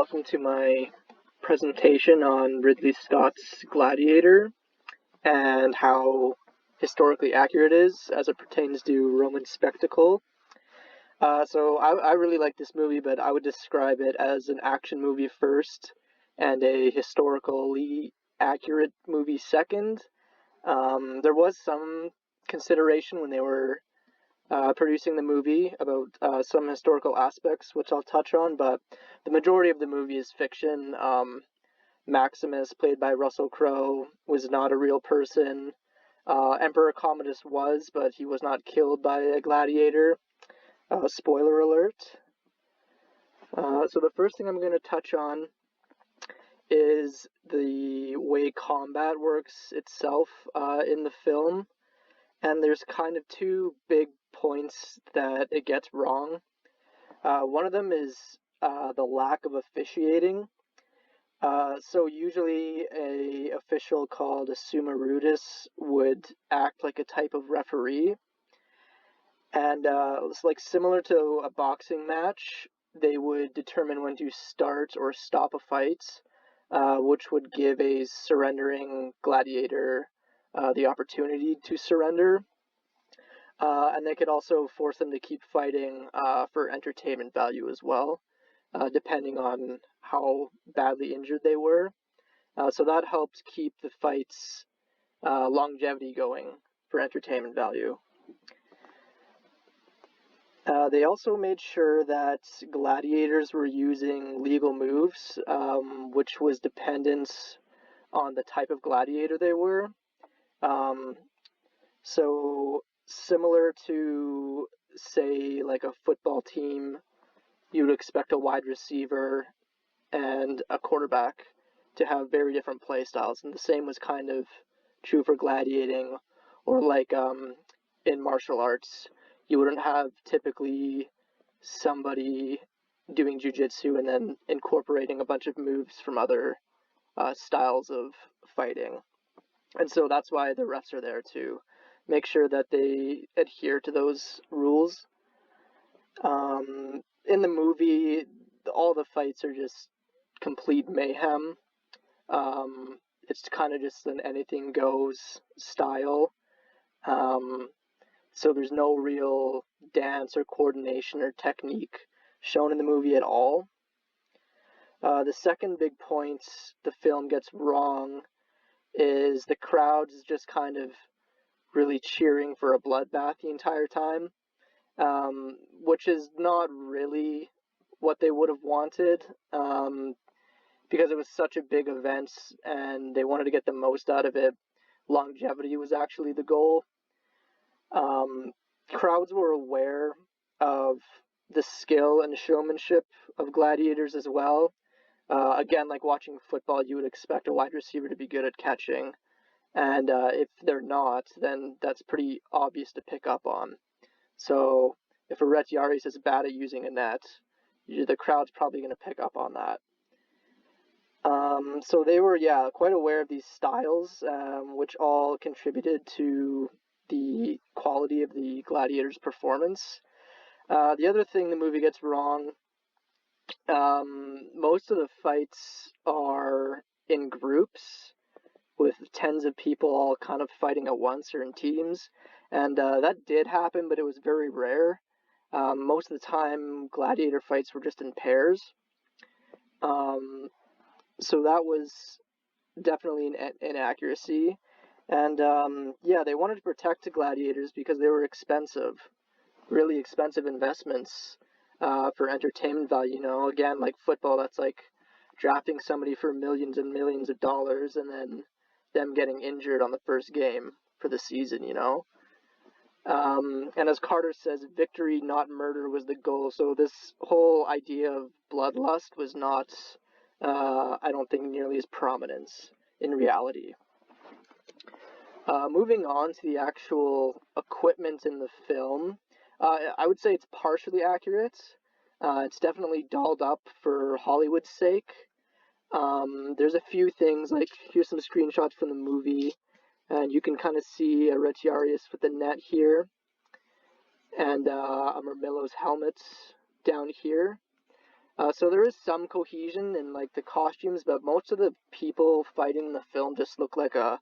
welcome to my presentation on Ridley Scott's Gladiator and how historically accurate it is as it pertains to Roman spectacle. I really like this movie, but I would describe it as an action movie first and a historically accurate movie second. There was some consideration when they were producing the movie about some historical aspects, which I'll touch on, but the majority of the movie is fiction. Maximus, played by Russell Crowe, was not a real person. Emperor Commodus was, but he was not killed by a gladiator. Spoiler alert. So the first thing I'm going to touch on is the way combat works itself in the film. And there's kind of two big points that it gets wrong. One of them is the lack of officiating. So usually a official called a summa iudice would act like a type of referee. And it's like similar to a boxing match, they would determine when to start or stop a fight, which would give a surrendering gladiator the opportunity to surrender. And they could also force them to keep fighting for entertainment value as well, depending on how badly injured they were. So that helped keep the fight's longevity going for entertainment value. They also made sure that gladiators were using legal moves, which was dependent on the type of gladiator they were. So similar to, say, like a football team, you would expect a wide receiver and a quarterback to have very different play styles, and the same was kind of true for gladiating, or like in martial arts. You wouldn't have typically somebody doing jiu-jitsu and then incorporating a bunch of moves from other styles of fighting. And so that's why the refs are there to make sure that they adhere to those rules. In the movie, all the fights are just complete mayhem. It's kind of just an anything goes style. So there's no real dance or coordination or technique shown in the movie at all. The second big point the film gets wrong is the crowds just kind of really cheering for a bloodbath the entire time, which is not really what they would have wanted, because it was such a big event and they wanted to get the most out of it. Longevity was actually the goal. Crowds were aware of the skill and showmanship of gladiators as well. Again, like watching football, you would expect a wide receiver to be good at catching. And if they're not, then that's pretty obvious to pick up on. So if a Retiarius is bad at using a net, the crowd's probably going to pick up on that. So they were, quite aware of these styles, which all contributed to the quality of the gladiator's performance. The other thing the movie gets wrong, most of the fights are in groups with tens of people all kind of fighting at once or in teams, and that did happen, but it was very rare. Most of the time, gladiator fights were just in pairs. So that was definitely an inaccuracy. And they wanted to protect the gladiators because they were expensive, really expensive investments for entertainment value. Again, like football, that's like drafting somebody for millions and millions of dollars and then them getting injured on the first game for the season, And as Carter says, victory, not murder, was the goal. So this whole idea of bloodlust was not, I don't think, nearly as prominent in reality. Moving on to the actual equipment in the film, I would say it's partially accurate. It's definitely dolled up for Hollywood's sake. There's a few things, like here's some screenshots from the movie, and you can kind of see a Retiarius with the net here, and a Murmillo's helmet down here. So there is some cohesion in like the costumes, but most of the people fighting in the film just look like a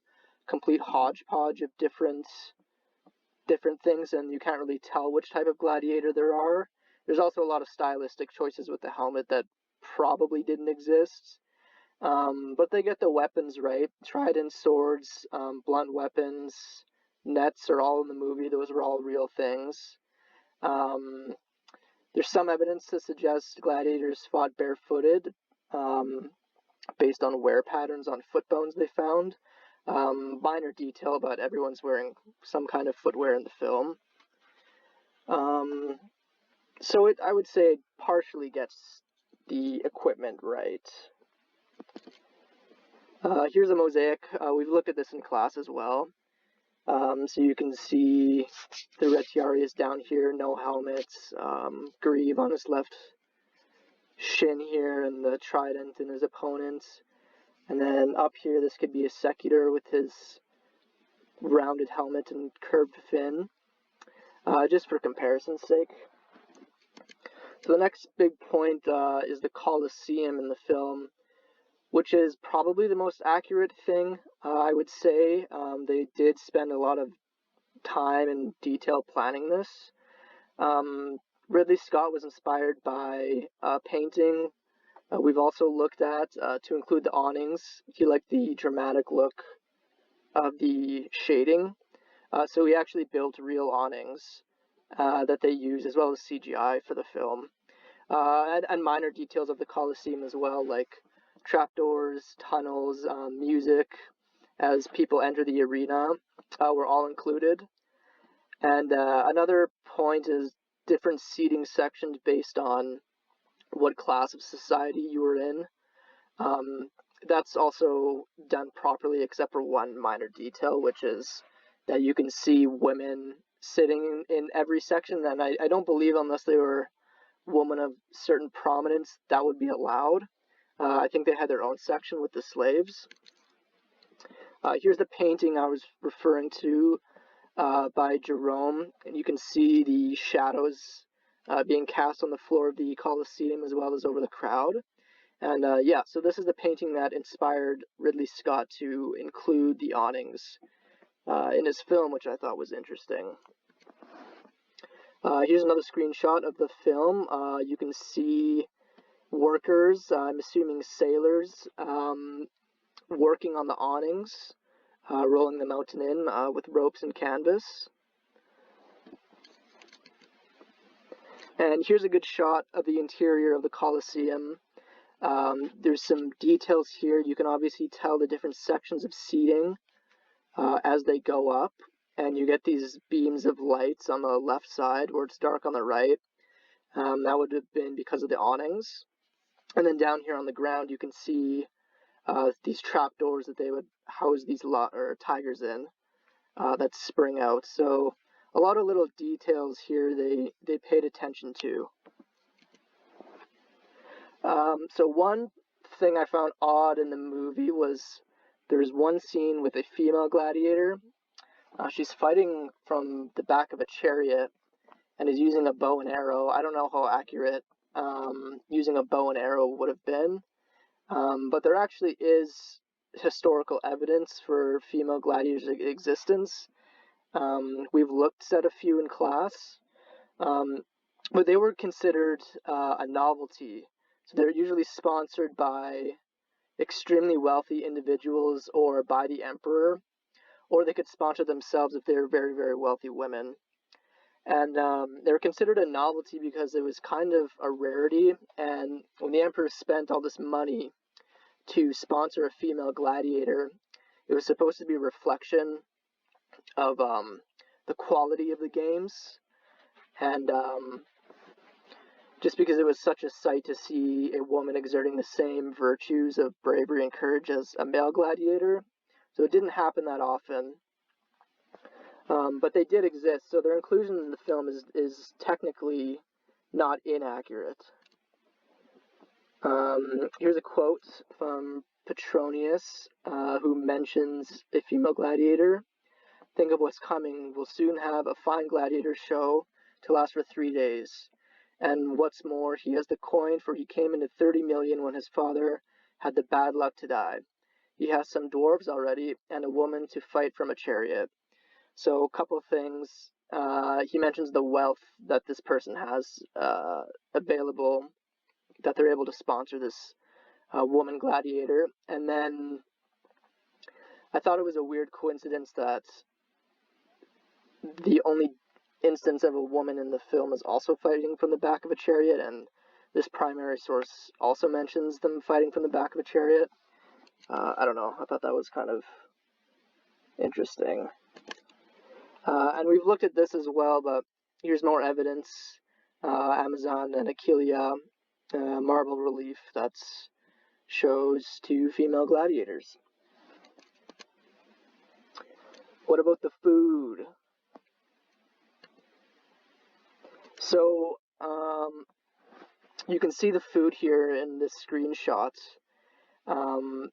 complete hodgepodge of different things, and you can't really tell which type of gladiator there are. There's also a lot of stylistic choices with the helmet that probably didn't exist. But they get the weapons right. Trident, swords, blunt weapons, nets are all in the movie. Those were all real things. There's some evidence to suggest gladiators fought barefooted, based on wear patterns on foot bones they found. Minor detail, but everyone's wearing some kind of footwear in the film. So I would say, partially gets the equipment right. Here's a mosaic. We've looked at this in class as well. So you can see the Retiarius down here, no helmets, Grieve on his left shin here, and the trident in his opponent. And then up here, this could be a Secutor with his rounded helmet and curved fin, just for comparison's sake. So the next big point is the Colosseum in the film, which is probably the most accurate thing, I would say. They did spend a lot of time and detail planning this. Ridley Scott was inspired by painting. We've also looked at, to include the awnings, he liked the dramatic look of the shading. So he actually built real awnings that they use, as well as CGI for the film. And minor details of the Colosseum as well, like trapdoors, tunnels, music as people enter the arena, were all included. And another point is different seating sections based on what class of society you were in. That's also done properly, except for one minor detail, which is that you can see women sitting in every section, and I don't believe, unless they were women of certain prominence, that would be allowed. I think they had their own section with the slaves. Here's the painting I was referring to by Jerome, and you can see the shadows being cast on the floor of the Colosseum as well as over the crowd. And yeah, so this is the painting that inspired Ridley Scott to include the awnings in his film, which I thought was interesting. Here's another screenshot of the film. You can see workers, I'm assuming sailors, working on the awnings, rolling the mountain in with ropes and canvas. And here's a good shot of the interior of the Colosseum. There's some details here. You can obviously tell the different sections of seating as they go up, and you get these beams of lights on the left side where it's dark on the right. That would have been because of the awnings. And then down here on the ground, you can see these trapdoors that they would house these tigers in that spring out. So a lot of little details here they paid attention to. So one thing I found odd in the movie was there's one scene with a female gladiator. She's fighting from the back of a chariot and is using a bow and arrow. I don't know how accurate using a bow and arrow would have been, but there actually is historical evidence for female gladiators' existence. We've looked at a few in class, but they were considered a novelty. So they're usually sponsored by extremely wealthy individuals or by the emperor, or they could sponsor themselves if they're very, very wealthy women. And they were considered a novelty because it was kind of a rarity, and when the emperor spent all this money to sponsor a female gladiator, it was supposed to be a reflection of the quality of the games, and just because it was such a sight to see a woman exerting the same virtues of bravery and courage as a male gladiator. So it didn't happen that often. But they did exist, so their inclusion in the film is technically not inaccurate. Here's a quote from Petronius, who mentions a female gladiator. "Think of what's coming. We'll soon have a fine gladiator show to last for 3 days. And what's more, he has the coin, for he came into 30 million when his father had the bad luck to die. He has some dwarves already, and a woman to fight from a chariot. So a couple of things. He mentions the wealth that this person has available, that they're able to sponsor this woman gladiator. And then I thought it was a weird coincidence that the only instance of a woman in the film is also fighting from the back of a chariot, and this primary source also mentions them fighting from the back of a chariot. I don't know. I thought that was kind of interesting. And we've looked at this as well, but here's more evidence. Amazon and Aquileia marble relief that shows 2 female gladiators. What about the food? So, you can see the food here in this screenshot. And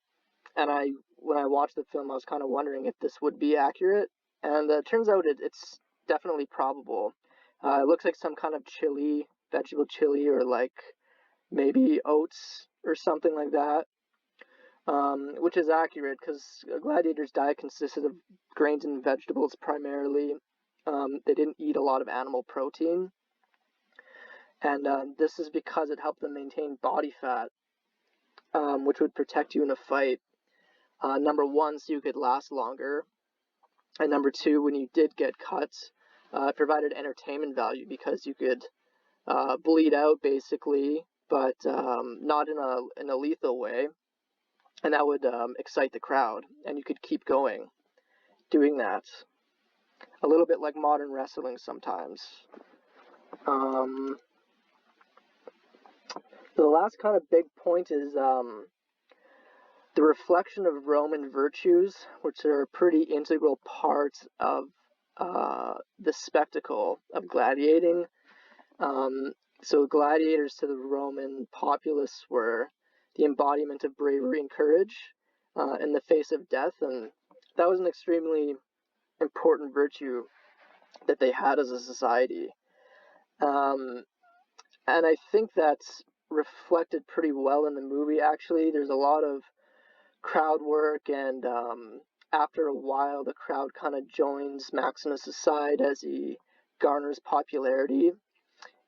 when I watched the film, I was kind of wondering if this would be accurate. And it turns out it's definitely probable. It looks like some kind of chili, vegetable chili, or like maybe oats or something like that. Which is accurate because a gladiator's diet consisted of grains and vegetables primarily. They didn't eat a lot of animal protein. And this is because it helped them maintain body fat, which would protect you in a fight. Number 1, so you could last longer. And number 2, when you did get cut, it provided entertainment value because you could bleed out basically, but not in a lethal way. And that would excite the crowd, and you could keep going doing that. A little bit like modern wrestling sometimes. The last kind of big point is the reflection of Roman virtues, which are a pretty integral part of the spectacle of gladiating. So gladiators to the Roman populace were the embodiment of bravery and courage in the face of death, and that was an extremely important virtue that they had as a society. And I think that's reflected pretty well in the movie, actually. There's a lot of crowd work, and after a while, the crowd kind of joins Maximus' side as he garners popularity,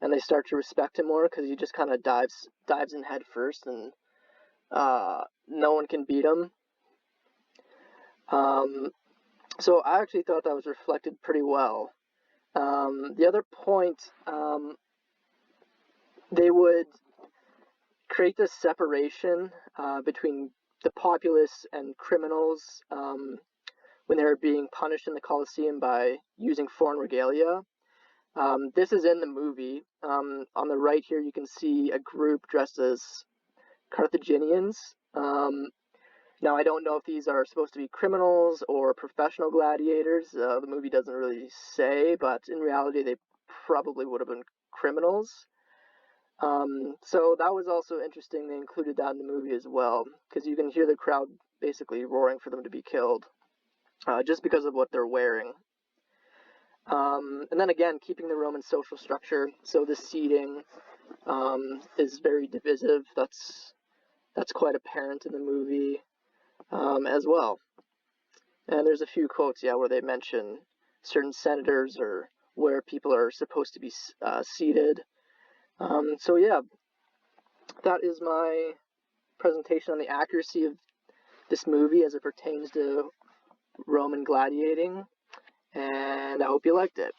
and they start to respect him more because he just kind of dives in head first, and no one can beat him. So I actually thought that was reflected pretty well. The other point, they would create this separation between the populace and criminals when they were being punished in the Colosseum by using foreign regalia. This is in the movie. On the right here, you can see a group dressed as Carthaginians. Now, I don't know if these are supposed to be criminals or professional gladiators. The movie doesn't really say, but in reality, they probably would have been criminals. So that was also interesting. They included that in the movie as well, because you can hear the crowd basically roaring for them to be killed, just because of what they're wearing. And then again, keeping the Roman social structure. So the seating is very divisive. That's quite apparent in the movie as well. And there's a few quotes, where they mention certain senators or where people are supposed to be seated. So that is my presentation on the accuracy of this movie as it pertains to Roman gladiating, and I hope you liked it.